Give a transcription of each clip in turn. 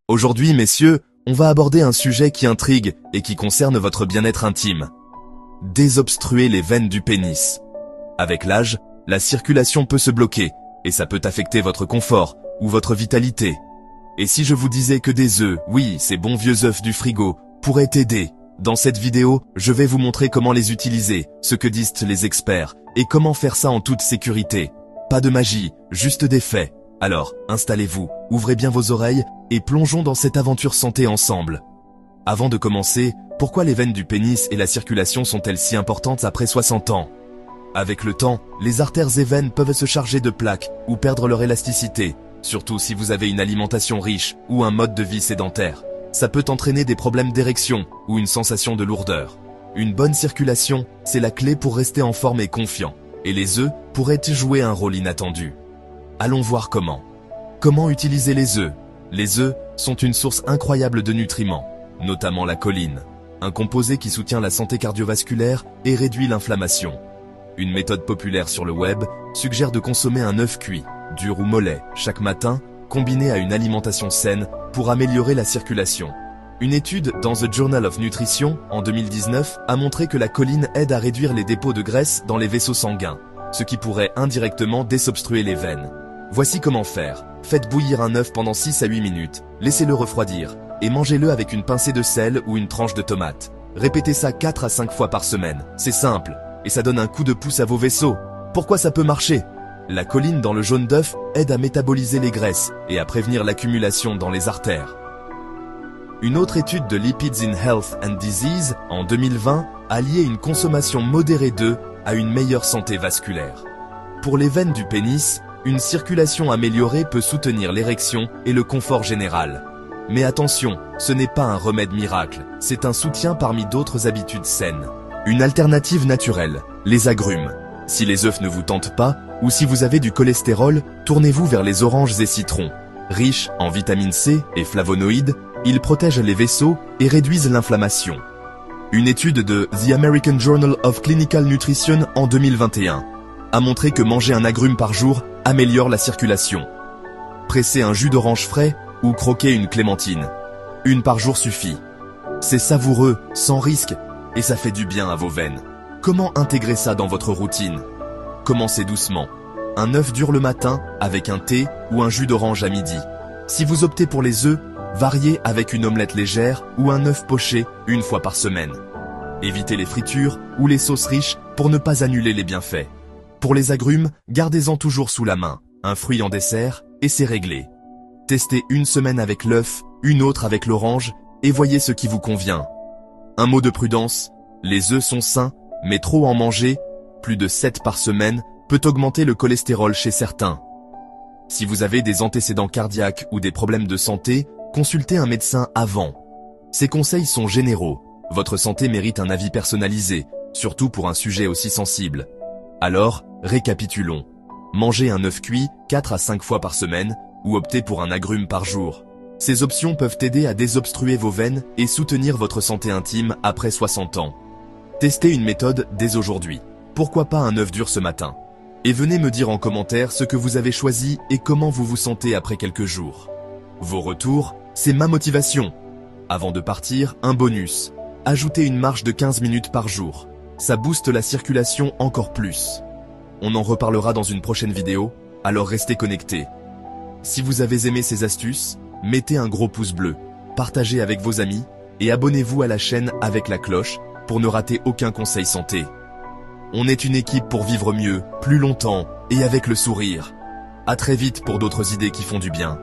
Aujourd'hui, messieurs, on va aborder un sujet qui intrigue et qui concerne votre bien-être intime. Désobstruer les veines du pénis. Avec l'âge, la circulation peut se bloquer et ça peut affecter votre confort ou votre vitalité. Et si je vous disais que des œufs, oui, ces bons vieux œufs du frigo, pourraient t'aider? Dans cette vidéo, je vais vous montrer comment les utiliser, ce que disent les experts, et comment faire ça en toute sécurité. Pas de magie, juste des faits. Alors, installez-vous, ouvrez bien vos oreilles, et plongeons dans cette aventure santé ensemble. Avant de commencer, pourquoi les veines du pénis et la circulation sont-elles si importantes après 60 ans? Avec le temps, les artères et veines peuvent se charger de plaques ou perdre leur élasticité, surtout si vous avez une alimentation riche ou un mode de vie sédentaire. Ça peut entraîner des problèmes d'érection ou une sensation de lourdeur. Une bonne circulation, c'est la clé pour rester en forme et confiant. Et les œufs pourraient jouer un rôle inattendu. Allons voir comment. Comment utiliser les œufs? Les œufs sont une source incroyable de nutriments, notamment la choline, un composé qui soutient la santé cardiovasculaire et réduit l'inflammation. Une méthode populaire sur le web suggère de consommer un œuf cuit, dur ou mollet, chaque matin, combiné à une alimentation saine pour améliorer la circulation. Une étude dans The Journal of Nutrition, en 2019, a montré que la choline aide à réduire les dépôts de graisse dans les vaisseaux sanguins, ce qui pourrait indirectement désobstruer les veines. Voici comment faire. Faites bouillir un œuf pendant 6 à 8 minutes, laissez-le refroidir, et mangez-le avec une pincée de sel ou une tranche de tomate. Répétez ça 4 à 5 fois par semaine. C'est simple, et ça donne un coup de pouce à vos vaisseaux. Pourquoi ça peut marcher? La choline dans le jaune d'œuf aide à métaboliser les graisses et à prévenir l'accumulation dans les artères. Une autre étude de Lipids in Health and Disease, en 2020, a lié une consommation modérée d'œufs à une meilleure santé vasculaire. Pour les veines du pénis, une circulation améliorée peut soutenir l'érection et le confort général. Mais attention, ce n'est pas un remède miracle, c'est un soutien parmi d'autres habitudes saines. Une alternative naturelle, les agrumes. Si les œufs ne vous tentent pas, ou si vous avez du cholestérol, tournez-vous vers les oranges et citrons. Riches en vitamine C et flavonoïdes, ils protègent les vaisseaux et réduisent l'inflammation. Une étude de The American Journal of Clinical Nutrition en 2021 a montré que manger un agrume par jour améliore la circulation. Pressez un jus d'orange frais ou croquez une clémentine. Une par jour suffit. C'est savoureux, sans risque, et ça fait du bien à vos veines. Comment intégrer ça dans votre routine? Commencez doucement. Un œuf dur le matin avec un thé ou un jus d'orange à midi. Si vous optez pour les œufs, variez avec une omelette légère ou un œuf poché une fois par semaine. Évitez les fritures ou les sauces riches pour ne pas annuler les bienfaits. Pour les agrumes, gardez-en toujours sous la main, un fruit en dessert, et c'est réglé. Testez une semaine avec l'œuf, une autre avec l'orange, et voyez ce qui vous convient. Un mot de prudence, les œufs sont sains, mais trop en manger, plus de 7 par semaine, peut augmenter le cholestérol chez certains. Si vous avez des antécédents cardiaques ou des problèmes de santé, consultez un médecin avant. Ces conseils sont généraux. Votre santé mérite un avis personnalisé, surtout pour un sujet aussi sensible. Alors, récapitulons. Mangez un œuf cuit 4 à 5 fois par semaine ou optez pour un agrume par jour. Ces options peuvent aider à désobstruer vos veines et soutenir votre santé intime après 60 ans. Testez une méthode dès aujourd'hui. Pourquoi pas un œuf dur ce matin? Et venez me dire en commentaire ce que vous avez choisi et comment vous vous sentez après quelques jours. Vos retours, c'est ma motivation. Avant de partir, un bonus. Ajoutez une marche de 15 minutes par jour. Ça booste la circulation encore plus. On en reparlera dans une prochaine vidéo, alors restez connectés. Si vous avez aimé ces astuces, mettez un gros pouce bleu, partagez avec vos amis et abonnez-vous à la chaîne avec la cloche pour ne rater aucun conseil santé. On est une équipe pour vivre mieux, plus longtemps et avec le sourire. À très vite pour d'autres idées qui font du bien.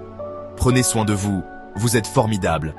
Prenez soin de vous, vous êtes formidables.